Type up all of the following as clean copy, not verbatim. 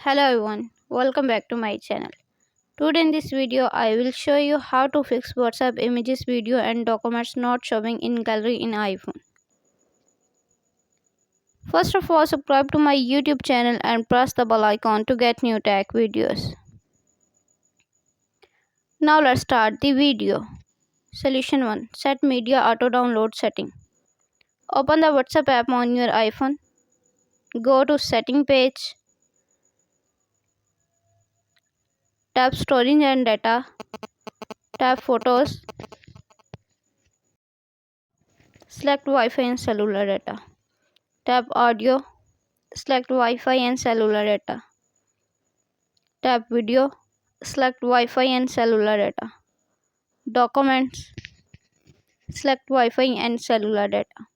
Hello everyone, welcome back to my channel. Today in this video I will show you how to fix WhatsApp images, video and documents not showing in gallery in iPhone. First of all, subscribe to my YouTube channel and press the bell icon to get new tech videos. Now let's start the video. Solution 1. Set media auto download setting. Open the WhatsApp app on your iPhone. Go to setting page. Tap storage and data. Tap photos. Select Wi-Fi and cellular data. Tap audio. Select Wi-Fi and cellular data. Tap video. Select Wi-Fi and cellular data. Documents. Select Wi-Fi and cellular data.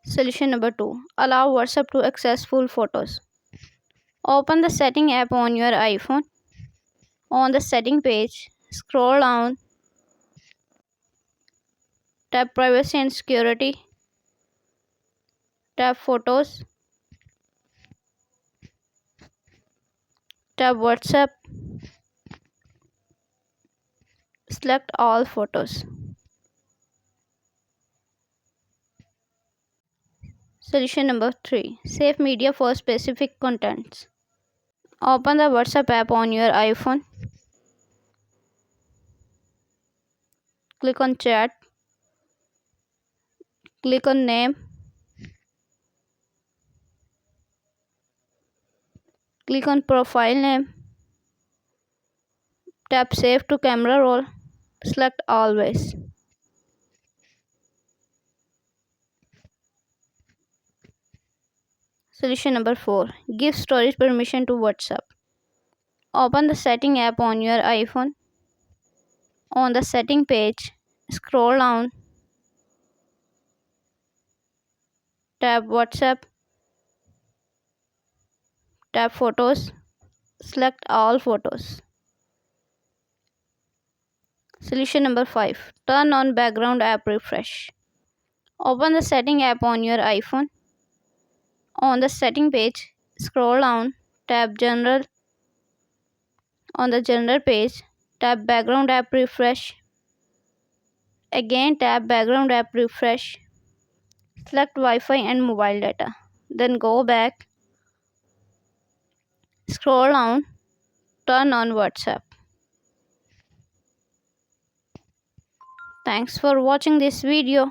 Solution number 2. Allow WhatsApp to access full photos. Open the setting app on your iPhone. On the setting page, scroll down. Tap privacy and security. Tap photos. Tap WhatsApp. Select all photos. Solution number 3. Save media for specific contents. Open the WhatsApp app on your iPhone. Click on chat. Click on name. Click on profile name. Tap save to camera roll. Select always. Solution number 4. Give storage permission to WhatsApp. Open the setting app on your iPhone. On the setting page, scroll down. Tap WhatsApp. Tap photos. Select all photos. Solution number 5. Turn on background app refresh. Open the setting app on your iPhone. On the setting page, scroll down. Tap general. On the general page, tap background app refresh. Again tap background app refresh. Select Wi-Fi and mobile data. Then go back. Scroll down. Turn on WhatsApp. Thanks for watching this video.